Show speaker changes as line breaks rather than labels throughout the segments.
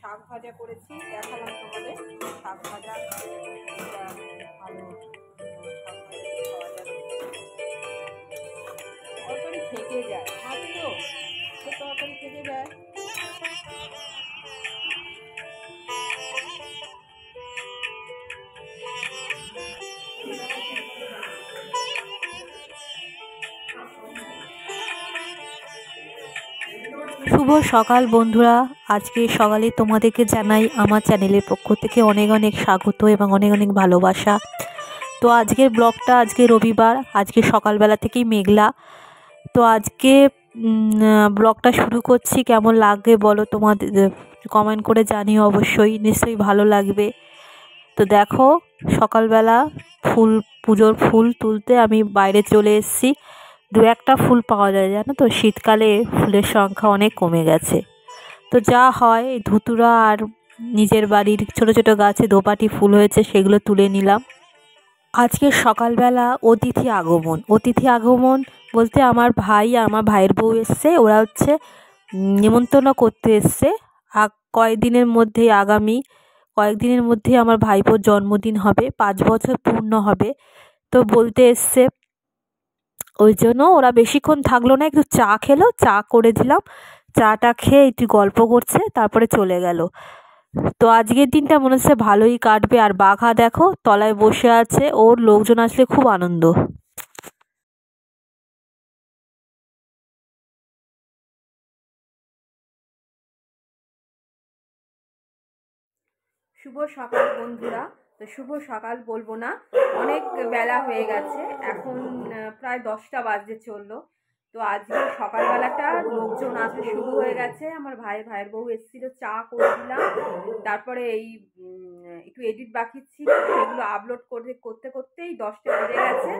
শাক ভাজা করেছি, দেখালাম তোমাদের শাক ভাজা। ভালো তরকারি থেকে যায়, মাত্র তরকারি থেকে যায়।
শুভ সকাল বন্ধুরা, আজকে সকালে তোমাদেরকে জানাই আমার চ্যানেলের পক্ষ থেকে অনেক অনেক স্বাগত এবং অনেক অনেক ভালোবাসা। তো আজকের ব্লগটা, আজকে রবিবার, আজকে সকালবেলা থেকেই মেঘলা। তো আজকে ব্লগটা শুরু করছি। কেমন লাগবে বলো, তোমাদের কমেন্ট করে জানিও, অবশ্যই নিশ্চয়ই ভালো লাগবে। তো দেখো, সকালবেলা পুজোর ফুল তুলতে আমি বাইরে চলে এসেছি। দু একটা ফুল পাওয়া যায়, জানো তো, শীতকালে ফুলের সংখ্যা অনেক কমে গেছে। তো যা হয়, ধুতুরা আর নিজের বাড়ির ছোট ছোট গাছে দোপাটি ফুল হয়েছে, সেগুলো তুলে নিলাম। আজকে সকালবেলা অতিথি আগমন বলতে আমার ভাই আর আমার ভাইয়ের বউ এসছে। ওরা হচ্ছে নিমন্ত্রণ করতে এসছে। আগামী কয়েকদিনের মধ্যেই আমার ভাইপোর জন্মদিন হবে, 5 বছর পূর্ণ হবে। তো বলতে এসছে, ওই জন্য ওরা বেশিক্ষণ থাকলো না, একটু চা খেলো, চা করে দিলাম। চাটা খেয়ে একটু গল্প করছে, তারপরে চলে গেল। তো আজকের দিনটা মনে হচ্ছে ভালোই কাটবে। আর বাঘা দেখো তলায় বসে আছে, ওর লোকজন আসলে খুব আনন্দ।
শুভ সকাল বন্ধুরা। তো শুভ সকাল বলবো না, অনেক বেলা হয়ে গেছে, এখন প্রায় 10টা বাজতে চললো। তো আজকে সকালবেলাটা লোকজন আসা শুরু হয়ে গেছে। আমার ভাইয়ের বউ এসেছিলো, চা করে দিলাম। তারপরে এই একটু এডিট বাকি ছিল, সেগুলো আপলোড করতে করতেই 10টা বেজে গেছে।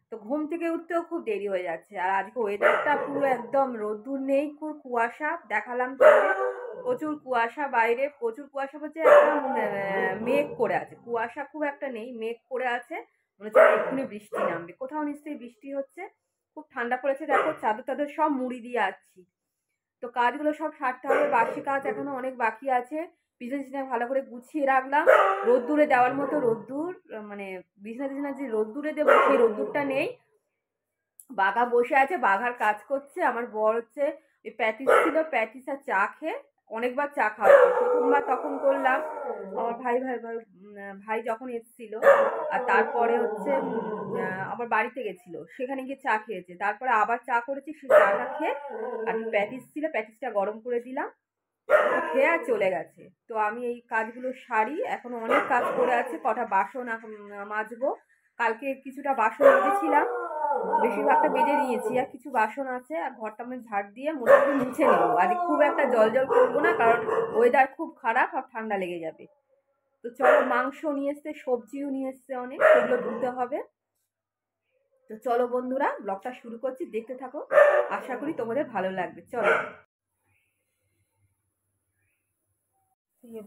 তো ঘুম থেকে উঠতেও খুব দেরি হয়ে যাচ্ছে। আর আজকে ওয়েদারটা পুরো একদম রোদ্দুর নেই, খুব কুয়াশা। দেখালাম তোমাদের, প্রচুর কুয়াশা বাইরে, প্রচুর কুয়াশা বলছে একদম মেঘ করে আছে, কুয়াশা খুব একটা নেই, মেঘ করে আছে। মনে হচ্ছে এক্ষুনি বৃষ্টি নামবে, কোথাও নিশ্চয়ই বৃষ্টি হচ্ছে। খুব ঠান্ডা পড়েছে, দেখো চাদর টাদর সব মুড়ি দিয়ে আসছি। তো কাজগুলো সব সারতে হবে, বাসি কাজ এখনো অনেক বাকি আছে। বিছানা ভালো করে গুছিয়ে রাখলাম। রোদ্দুরে দেওয়ার মতো রোদ্দুর, মানে বিছানা যে রোদ্দুরে দেবো সেই রোদ্দুরটা নেই। বাঘা বসে আছে, বাঘার কাজ করছে। আমার বর হচ্ছে ওই প্যাটিস ছিল, প্যাটিস আর চা খেয়ে অনেকবার চা খাওয়া, প্রথমবার তখন করলাম আমার ভাই যখন এসেছিল। আর তারপরে হচ্ছে আমার বাড়িতে গেছিল, সেখানে গিয়ে চা খেয়েছে। তারপরে আবার চা করেছি, সেই চাটা খেয়ে আর প্যাটিস ছিল, প্যাটিসটা গরম করে দিলাম, খেয়ে আর চলে গেছে। তো আমি এই কাজগুলো সারি, এখনো অনেক কাজ করে আছে। কটা বাসন মাজবো, কালকে কিছুটা বাসন মেজেছিলাম, বেশিরভাগটা বেজে নিয়েছি, আর কিছু বাসন আছে। আর ঘরটা আমি ঝাড় দিয়ে মোটামুটি মুছে নেবো। আজ খুব একটা জল করবো না, কারণ ওয়েদার খুব খারাপ আর ঠান্ডা লেগে যাবে। তো চলো, মাংস নিয়ে এসছে, সবজিও নিয়ে এসছে অনেক, সেগুলো ধুতে হবে। তো চলো বন্ধুরা, ব্লগটা শুরু করছি, দেখতে থাকো, আশা করি তোমাদের ভালো লাগবে। চলো।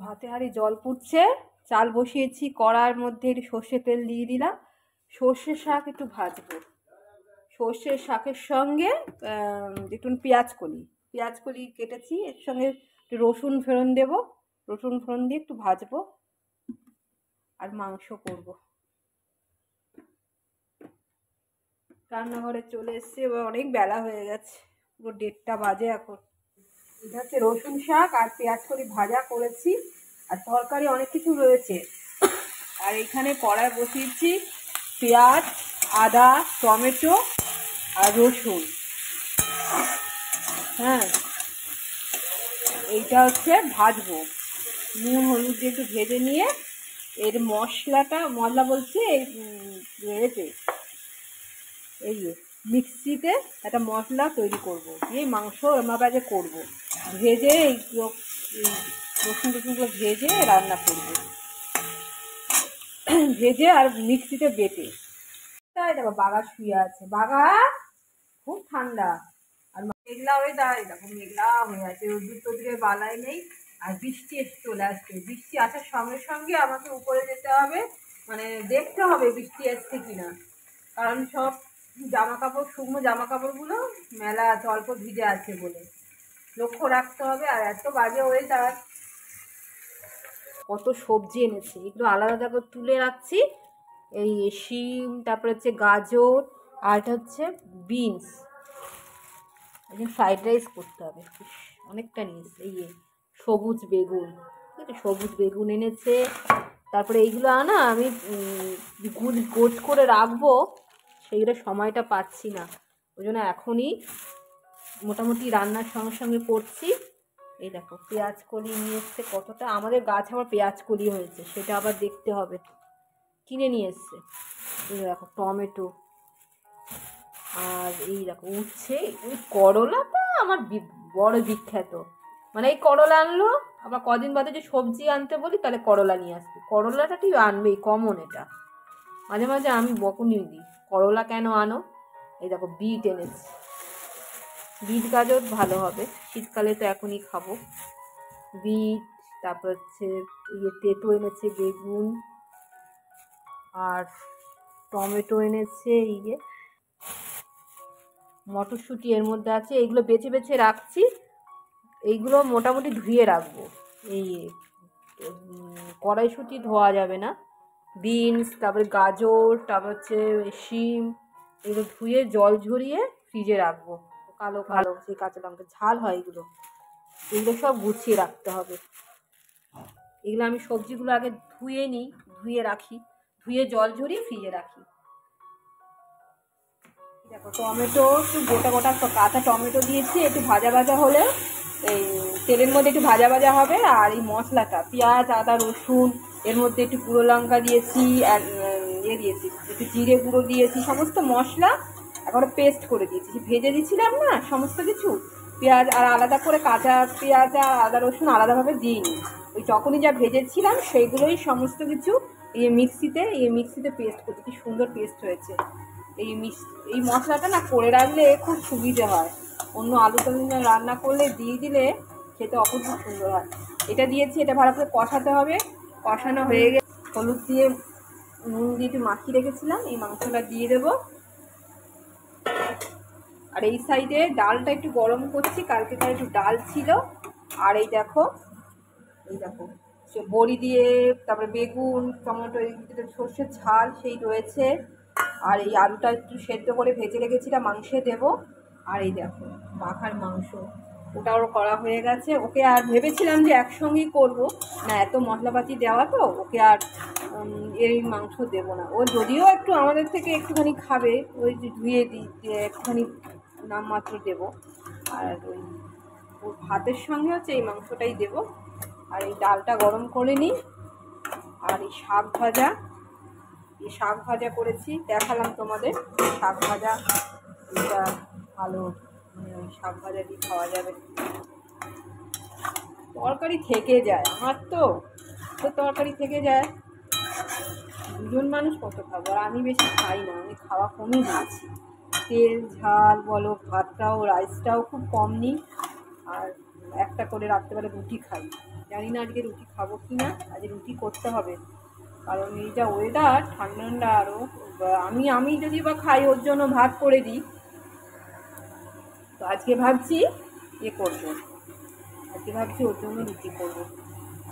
ভাতে হাঁড়ি জল ফুটছে, চাল বসিয়েছি, কড়ার মধ্যে একটু সর্ষের তেল দিয়ে দিলাম। সর্ষের শাক একটু ভাজবো, সর্ষের শাকের সঙ্গে একটু পেঁয়াজ কলি কেটেছি, এর সঙ্গে একটু রসুন ফোড়ন দেবো, রসুন ফোড়ন দিয়ে একটু ভাজবো। আর মাংস করব। রান্নাঘরে চলে এসছে, এবার অনেক বেলা হয়ে গেছে, পুরো 1:30 বাজে এখন। এটা হচ্ছে রসুন শাক আর পেঁয়াজ কলি ভাজা করেছি, আর তরকারি অনেক কিছু রয়েছে। আর এখানে কড়ায় বসিয়েছি পেঁয়াজ, আদা, টমেটো আর রসুন। হ্যাঁ, এইটা হচ্ছে ভাজবো, নুন হলুদ দিয়ে একটু ভেজে নিয়ে এর মশলা বলছে এই মিক্সিতে একটা মশলা তৈরি করব, দিয়ে মাংস এমাবাজে করব, ভেজে এই রসুনগুলো ভেজে রান্না করব, ভেজে আর মিক্সিতে বেটে। তাই দেখো বাঘা শুয়ে আছে, বাঘা খুব ঠান্ডা। আর মেঘলা হয়ে দাঁড়ায়, দেখো মেঘলা হয়ে আছে, রোদ্দুর টোদ্দুরের বালাই নেই। আর বৃষ্টি এসে চলে আসছে, বৃষ্টি আসার সঙ্গে সঙ্গে আমাকে উপরে যেতে হবে, মানে দেখতে হবে বৃষ্টি আসছে কিনা, কারণ সব শুকনো জামা কাপড়গুলো মেলা আছে, অল্প ভিজে আছে বলে লক্ষ্য রাখতে হবে। আর এত বাজে ওয়েদার, কত সবজি এনেছে, এগুলো আলাদা করে তুলে রাখছি। এই শিম, তারপরে হচ্ছে গাজর, আর এটা হচ্ছে বিনস। এখন ফ্রাইড রাইস করতে হবে। অনেকটা নিয়েছে। এই সবুজ বেগুন, ঠিক আছে, সবুজ বেগুন এনেছে। তারপরে এইগুলো আনা আমি গোট করে রাখবো, সেইগুলো সময়টা পাচ্ছি না, ওই জন্য এখনই মোটামুটি রান্নার সঙ্গে সঙ্গে করছি। এই দেখো পেঁয়াজ কলি নিয়ে এসছে কতটা, আমাদের গাছ আবার পেঁয়াজ কলি হয়েছে, সেটা আবার দেখতে হবে, কিনে নিয়ে এসছে। এই দেখো টমেটো, আর এই দেখো উচ্ছে। ওই করলাটা আমার বড় বিখ্যাত, মানে এই করলা আনলো, আবার কদিন বাদে যে সবজি আনতে বলি তাহলে করলা নিয়ে আসবে। করলাটা ঠিক আনবেই, কমন এটা। মাঝে মাঝে আমি বকুনি দিই, করলা কেন আনো। এই দেখো বিট এনেছি, বিট গাজর ভালো হবে, শীতকালে তো এখনই খাবো। বিট, তারপর হচ্ছে তেঁতো এনেছে বেগুন, আর টমেটো এনেছে, মটরশুঁটি এর মধ্যে আছে। এইগুলো বেছে বেছে রাখছি, এইগুলো মোটামুটি ধুয়ে রাখবো। এই কড়াইশুঁটি ধোয়া যাবে না। বিনস, তারপরে গাজর, তারপর হচ্ছে শিম, এগুলো ধুয়ে জল ঝরিয়ে ফ্রিজে রাখবো। কালো কালো সেই কাঁচা লঙ্কা ঝাল হয় এগুলো, এগুলো সব গুছিয়ে রাখতে হবে। এগুলো আমি সবজিগুলো আগে ধুয়ে নিই, ধুয়ে রাখি, ধুয়ে জল ঝরিয়ে ফ্রিজে রাখি। দেখো টমেটো একটু গোটা গোটা কাঁচা টমেটো দিয়েছি, একটু ভাজা ভাজা হলে এই তেলের মধ্যে একটু ভাজা ভাজা হবে। আর এই মশলাটা পেঁয়াজ, আদা, রসুন, এর মধ্যে একটু গুঁড়ো লঙ্কা দিয়েছি, আর দিয়েছি একটু জিরে গুঁড়ো দিয়েছি, সমস্ত মশলা একবারে পেস্ট করে দিয়েছি। ভেজে দিয়েছিলাম না সমস্ত কিছু, পেঁয়াজ আর আলাদা করে কাঁচা পেঁয়াজ আর আদা রসুন আলাদাভাবে দিইনি, ওই যখনই যা ভেজেছিলাম সেইগুলোই সমস্ত কিছু মিক্সিতে পেস্ট করতে, কি সুন্দর পেস্ট হয়েছে। এই মশলাটা না করে রাখলে খুব সুবিধে হয়, অন্য আলু টালু রান্না করলে দিয়ে দিলে খেতে অপূর্ব সুন্দর হয়। এটা দিয়েছি, এটা ভালো করে কষাতে হবে। কষানো হয়ে গেছে, হলুদ দিয়ে নুন দিয়ে একটু মাখিয়ে রেখেছিলাম, এই মাংসটা দিয়ে দেবো। আর এই সাইডে ডালটা একটু গরম করছি, কালকে একটু ডাল ছিল। আর এই দেখো বড়ি দিয়ে, তারপরে বেগুন, টমেটো, সর্ষের ঝাল সেই রয়েছে। আর এই আলুটা একটু সেদ্ধ করে ভেজে রেখেছিলাম, মাংসে দেবো। আর এই দেখো মাখার মাংস, ওটাও করা হয়ে গেছে। ওকে আর ভেবেছিলাম যে একসঙ্গেই করবো না, এত মশলাপাতি দেওয়া তো ওকে আর এই মাংস দেবো না। ও যদিও একটু আমাদের থেকে একটুখানি খাবে, ওই যে ধুয়ে দিই একটুখানি নামমাত্র দেবো। আর ওই ভাতের সঙ্গে হচ্ছে এই মাংসটাই দেবো। আর এই ডালটা গরম করে নিই। আর এই শাক ভাজা করেছি, দেখালাম তোমাদের শাক ভাজা। এটা ভালো, মানে ওই শাক ভাজা দিয়ে খাওয়া যাবে। তরকারি থেকে যায় আমার, তো তরকারি থেকে যায়, দুজন মানুষ কত খাবো। আর আমি বেশি খাই না, আমি খাওয়া কমই দিয়েছি। তেল ঝাল বলো, ভাতটাও রাইসটাও খুব কম নিই। আর একটা করে রাত্রেবেলা রুটি খাই, জানি না আজকে রুটি খাবো কি না, আজকে রুটি করতে হবে। কারণ এই যা ওয়েদার, ঠান্ডা ঠান্ডা আরও, আমি যদি বা খাই ওর জন্য ভাত করে দিই। তো আজকে ভাবছি করবো, ওর জন্য রুটি করবো,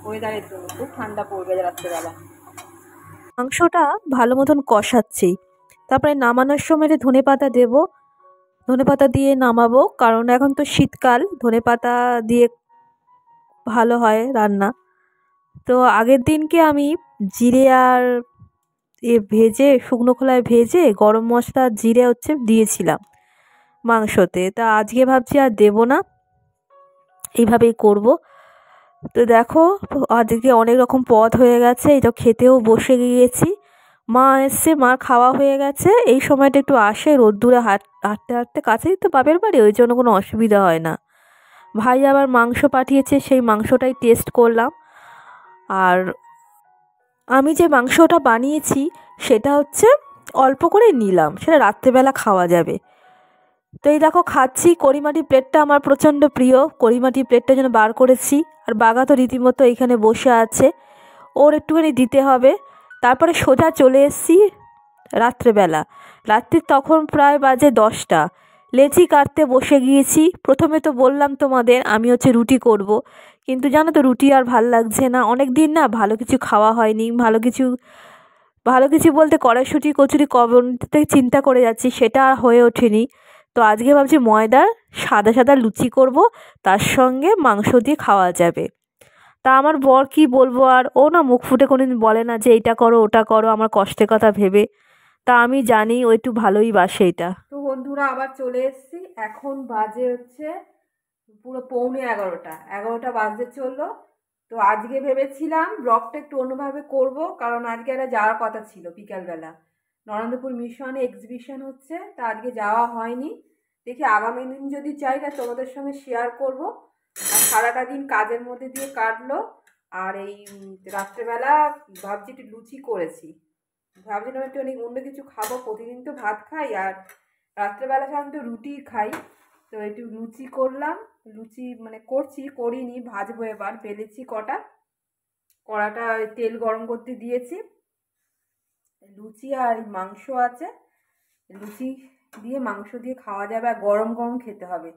ওয়েদারের জন্য। খুব ঠান্ডা পড়বে রাত্রেবেলা।
মাংসটা ভালো মতন কষাচ্ছি, তারপরে নামানোর সময় ধনেপাতা দেবো, ধনেপাতা দিয়ে নামাবো, কারণ এখন তো শীতকাল, ধনেপাতা দিয়ে ভালো হয় রান্না। তো আগের দিনকে আমি জিরে আর ভেজে, শুকনো খোলায় ভেজে গরম মশলা জিরে হচ্ছে দিয়েছিলাম মাংসতে। তা আজকে ভাবছি আর দেবো না, এইভাবেই করব। তো দেখো আজকে অনেক রকম পদ হয়ে গেছে, এটা খেতেও বসে গিয়েছি। মা এসছে, মার খাওয়া হয়ে গেছে। এই সময়টা একটু আসে রোদ্দুরে হাঁটতে হাঁটতে, কাছেই তো বাপের বাড়ি, ওই জন্য কোনো অসুবিধা হয় না। ভাই আবার মাংস পাঠিয়েছে, সেই মাংসটাই টেস্ট করলাম। আর আমি যে মাংসটা বানিয়েছি সেটা হচ্ছে অল্প করে নিলাম, সেটা রাত্রেবেলা খাওয়া যাবে। তো এই দেখো খাচ্ছি। কড়িমাটি প্লেটটা আমার প্রচণ্ড প্রিয়, কড়িমাটি প্লেটটা যেন বার করেছি। আর বাঘা তো রীতিমতো এখানে বসে আছে, ওর একটুখানি দিতে হবে। তারপরে সোজা চলে এসেছি রাত্রেবেলা, রাত্রির তখন প্রায় বাজে 10টা। লেচি কাটতে বসে গিয়েছি। প্রথমে তো বললাম তোমাদের আমি হচ্ছে রুটি করব, কিন্তু জানো তো রুটি আর ভাল লাগছে না, অনেক দিন না ভালো কিছু খাওয়া হয়নি। ভালো কিছু বলতে কড়াইশুঁটি কচুরি কবে থেকে চিন্তা করে যাচ্ছি, সেটা আর হয়ে ওঠেনি। তো আজকে ভাবছি ময়দার সাদা সাদা লুচি করব, তার সঙ্গে মাংস দিয়ে খাওয়া যাবে। তা আমার বর কি বলবো, আর ও না মুখ ফুটে কোনোদিন বলে না যে এইটা করো ওটা করো আমার কষ্টের কথা ভেবে। তা আমি জানি ও একটু ভালোই বাসে এটা।
তো বন্ধুরা আবার চলে এসেছি, এখন বাজে হচ্ছে পুরো পৌনে 11টা বাজতে চললো। তো আজকে ভেবেছিলাম ব্লগটা একটু অন্যভাবে করব, কারণ আজকে একটা যাওয়ার কথা ছিল বিকালবেলা, নরেন্দ্রপুর মিশনে এক্সিবিশন হচ্ছে, তা আজকে যাওয়া হয়নি। দেখি আগামী দিন যদি চাই তা তোমাদের সঙ্গে শেয়ার করব। আর সারাটা দিন কাজের মধ্যে দিয়ে কাটলো, আর এই রাত্রেবেলা ভাবছি একটু লুচি করেছি, ভাবছিলাম একটু অন্য কিছু খাবো, প্রতিদিন তো ভাত খাই আর রাত্রেবেলা সাধারণত রুটি খাই। তো একটু লুচি করলাম, লুচি মানে করিনি, ভাজবো, এবার বেলেছি কড়াটা তেল গরম করতে দিয়েছি, লুচি আর মাংস আছে, লুচি দিয়ে মাংস দিয়ে খাওয়া যাবে, আর গরম গরম খেতে হবে।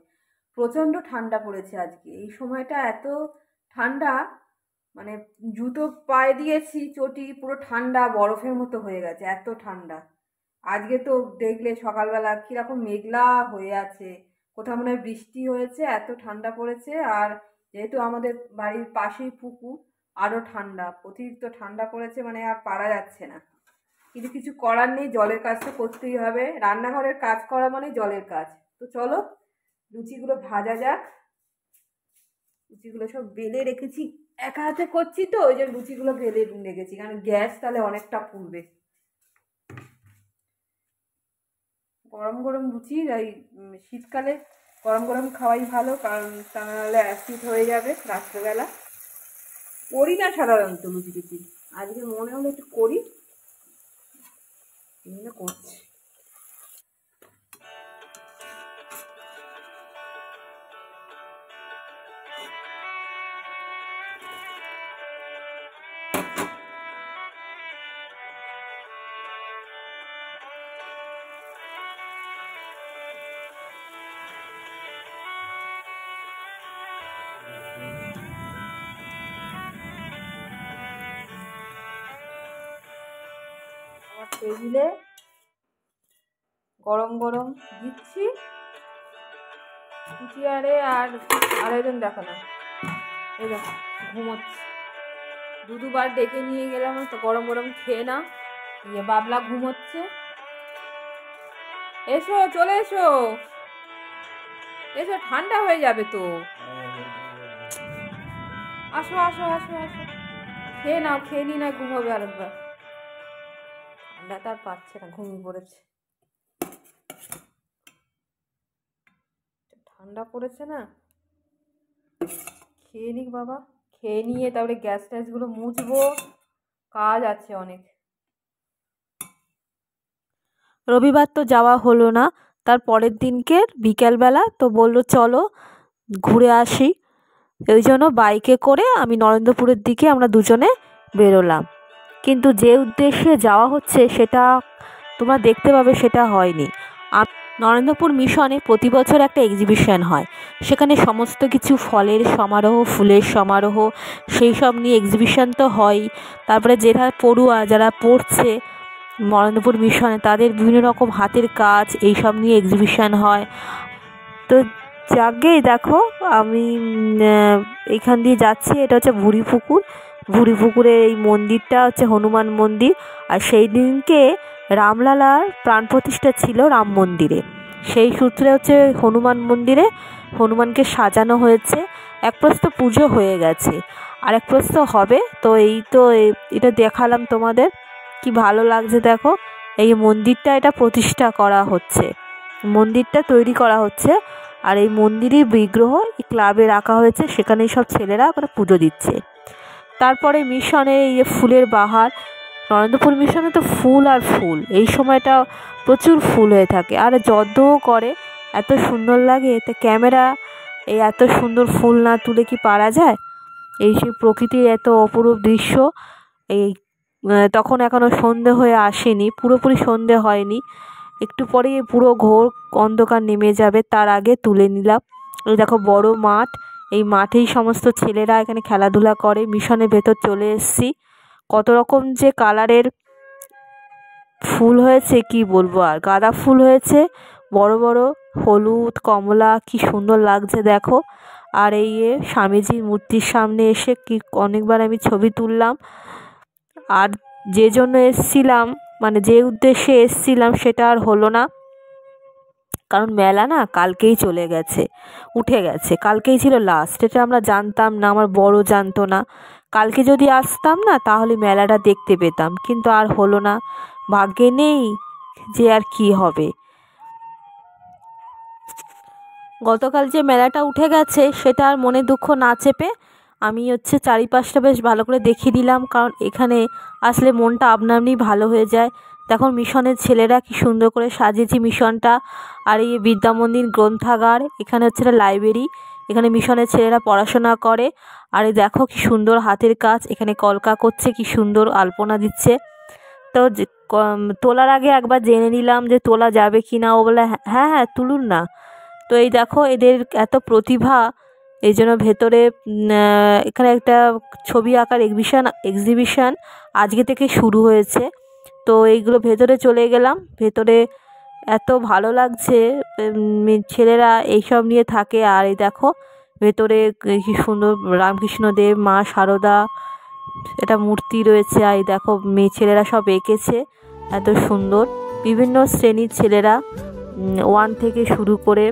প্রচণ্ড ঠান্ডা পড়েছে আজকে, এই সময়টা এত ঠান্ডা, মানে জুতো পায়ে দিয়েছি চটি পুরো ঠান্ডা বরফের মতো হয়ে গেছে, এত ঠান্ডা। আজকে তো দেখলে সকালবেলা কীরকম মেঘলা হয়ে আছে, কোথাও মনে হয় বৃষ্টি হয়েছে, এত ঠান্ডা পড়েছে। আর যেহেতু আমাদের বাড়ির পাশেই পুকুর, আরও ঠান্ডা, অতিরিক্ত ঠান্ডা পড়েছে, মানে আর পারা যাচ্ছে না। কিন্তু কিছু করার নেই, জলের কাজ তো করতেই হবে, রান্নাঘরের কাজ করা মানে জলের কাজ। তো চলো লুচিগুলো ভাজা যাক। লুচিগুলো সব বেলে রেখেছি, একা হাতে করছি তো ওই যে লুচিগুলো বেলে রেখেছি, কারণ গ্যাস তাহলে অনেকটা পুড়বে। গরম গরম লুচি, এই শীতকালে গরম গরম খাওয়াই ভালো, কারণ তা নাহলে অ্যাসিড হয়ে যাবে রাত্রেবেলা। করি না সাধারণত লুচি টুচি, আজকে মনে হলো একটু করি, করছি। টেবিলে গরম গরম দিচ্ছি লুচি, আর একজন দেখো না, এই দেখো ঘুমোচ্ছে, দুবার ডেকে নিয়ে গেলাম তো গরম গরম খেয়ে না, বাবলা ঘুমোচ্ছে। এসো, চলে এসো, এসো, ঠান্ডা হয়ে যাবে তো, আসো আসো আসো আসো, খেয়ে নাও, খেয়ে নি না ঘুমোবে আরেকবার, ঠান্ডা তার পাচ্ছে না, ঘুমিয়ে পড়েছে, ঠান্ডা পড়েছে না, খেয়ে নিক বাবা, খেয়ে নিয়ে তারপরে গ্যাস ট্যাসগুলো মুছবো, কাজ আছে অনেক।
রবিবার তো যাওয়া হলো না, তার পরের দিনকে বিকেলবেলা তো বললো চলো ঘুরে আসি, ওই জন্য বাইকে করে আমি নরেন্দ্রপুরের দিকে আমরা দুজনে বেরোলাম। কিন্তু যে উদ্দেশ্যে যাওয়া হচ্ছে সেটা তোমরা দেখতে পাবে, সেটা হয়নি। নরেন্দ্রপুর মিশনে প্রতি বছর একটা এক্সিবিশন হয়, সেখানে সমস্ত কিছু ফলের সমারোহ, ফুলের সমারোহ, সেই সব নিয়ে এক্সিবিশন তো হয়। তারপরে পড়ুয়া যারা পড়ছে নরেন্দ্রপুর মিশনে, তাদের বিভিন্ন রকম হাতের কাজ এইসব নিয়ে এক্সিবিশন হয়। তো যাকেই দেখো আমি এইখান দিয়ে যাচ্ছি, এটা হচ্ছে ভুড়ি পুকুরের এই মন্দিরটা হচ্ছে হনুমান মন্দির। আর সেই দিনকে রামলালার প্রাণ প্রতিষ্ঠা ছিল রাম মন্দিরে, সেই সূত্রে হচ্ছে হনুমান মন্দিরে হনুমানকে সাজানো হয়েছে। এক প্রস্ত পুজো হয়ে গেছে, আর এক প্রস্ত হবে। তো এটা দেখালাম তোমাদের, কি ভালো লাগছে দেখো। এই মন্দিরটা এটা প্রতিষ্ঠা করা হচ্ছে, মন্দিরটা তৈরি করা হচ্ছে, আর এই মন্দিরের বিগ্রহ এই ক্লাবে রাখা হয়েছে, সেখানেই সব ছেলেরা ওখানে পুজো দিচ্ছে। তারপরে মিশনে এই ফুলের বাহার, নরেন্দ্রপুর মিশনে তো ফুল আর ফুল, এই সময়টা প্রচুর ফুল হয়ে থাকে, আর যত্ন করে এত সুন্দর লাগে। এতে ক্যামেরা এই এত সুন্দর ফুল না তুলে কি পারা যায়? এই সেই প্রকৃতির এত অপরূপ দৃশ্য, এই তখন এখনও সন্ধে হয়ে আসেনি, পুরোপুরি সন্ধে হয়নি, একটু পরেই পুরো ঘোর অন্ধকার নেমে যাবে, তার আগে তুলে নিলাম। এই দেখো বড় মাঠ, এই মাঠেই সমস্ত ছেলেরা এখানে খেলাধুলা করে। মিশনের ভেতর চলে এসেছি। কত রকম যে কালারের ফুল হয়েছে কি বলবো, আর গাঁদা ফুল হয়েছে বড় বড়, হলুদ, কমলা, কি সুন্দর লাগছে দেখো। আর এই স্বামীজির মূর্তির সামনে এসে কি অনেকবার আমি ছবি তুললাম। আর যে জন্য এসছিলাম, মানে যে উদ্দেশ্যে এসছিলাম সেটা আর হলো না, কারণ মেলা না কালকেই চলে গেছে, উঠে গেছে। কালকেই ছিল লাস্ট, এটা আমরা জানতাম না, আমার বড় জানতো না। কালকে যদি আসতাম না তাহলে মেলাটা দেখতে পেতাম, কিন্তু আর হলো না, ভাগ্যে নেই যে আর কি হবে। গতকাল যে মেলাটা উঠে গেছে সেটা আর মনে দুঃখ না চেপে আমি চারিপাশটা বেশ ভালো করে দেখিয়ে দিলাম, কারণ এখানে আসলে মনটা আপনা আপনি ভালো হয়ে যায়। দেখো মিশনের ছেলেরা কি সুন্দর করে সাজিয়েছে মিশনটা। আর এই বিদ্যা মন্দির গ্রন্থাগার, এখানে এটা লাইব্রেরি, এখানে মিশনের ছেলেরা পড়াশোনা করে। আর এই দেখো কি সুন্দর হাতের কাজ, এখানে কলকা করছে, কি সুন্দর আলপনা দিচ্ছে। তো তোলার আগে একবার জেনে নিলাম যে তোলা যাবে কি না। ও বলে হ্যাঁ হ্যাঁ তুলুন না। তো এই দেখো এদের এত প্রতিভা, এই জন্য ভেতরে এখানে একটা ছবি আঁকার এক্সিবিশন আজকে থেকে শুরু হয়েছে। তো এইগুলো ভেতরে চলে গেলাম, ভেতরে এত ভালো লাগছে, ছেলেরা এইসব নিয়ে থাকে। আর এই দেখো ভেতরে কি সুন্দর রামকৃষ্ণদেব, মা শারদা এটা মূর্তি রয়েছে। আর এই দেখো ছেলেরা সব এঁকেছে এত সুন্দর, বিভিন্ন শ্রেণীর ছেলেরা, 1 থেকে শুরু করে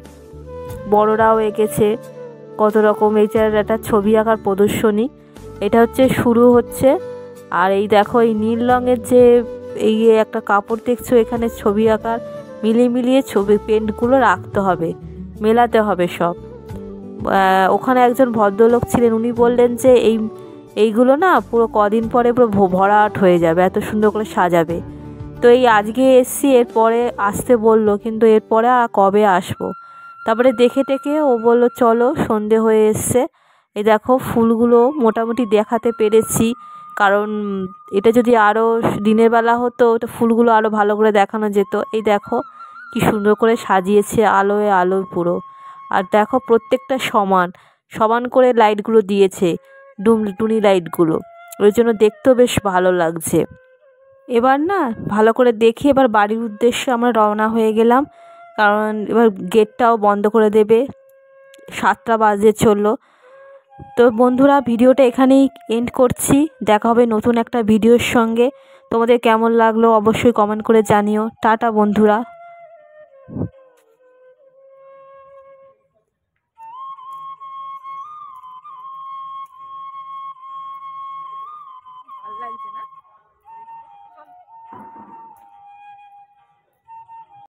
বড়রাও এঁকেছে কত রকম। এইটার একটা ছবি আঁকার প্রদর্শনী, এটা শুরু হচ্ছে। আর এই দেখো এই নীল রঙের যে এই একটা কাপড় দেখছো, এখানে ছবি আঁকার মিলিয়ে ছবি পেন্টগুলো রাখতে হবে, মেলাতে হবে সব। ওখানে একজন ভদ্রলোক ছিলেন, উনি বললেন যে এইগুলো না পুরো কদিন পরে পুরো ভরাট হয়ে যাবে, এত সুন্দর করে সাজাবে। তো এই আজকে এসছি, এরপরে আসতে বললো, কিন্তু এরপরে আর কবে আসবো। তারপরে দেখে টেকে ও বললো চলো, সন্ধে হয়ে এসছে। এই দেখো ফুলগুলো মোটামুটি দেখাতে পেরেছি, কারণ এটা যদি আরও দিনের বেলা হতো তো ফুলগুলো আরও ভালো করে দেখানো যেত। এই দেখো কি সুন্দর করে সাজিয়েছে, আলোয় আলোয় পুরো। আর দেখো প্রত্যেকটা সমান সমান করে লাইটগুলো দিয়েছে, টুনি লাইটগুলো, ওই জন্য দেখতেও বেশ ভালো লাগছে। এবার না ভালো করে দেখে এবার বাড়ির উদ্দেশ্যে আমরা রওনা হয়ে গেলাম, কারণ এবার গেটটাও বন্ধ করে দেবে, 7টা বাজে চললো। তো বন্ধুরা ভিডিওটা এখানেই এন্ড করছি, দেখা হবে নতুন একটা ভিডিওর সঙ্গে। তোমাদের কেমন লাগলো অবশ্যই কমেন্ট করে জানিও। টাটা বন্ধুরা।
ভালো লাগছে না?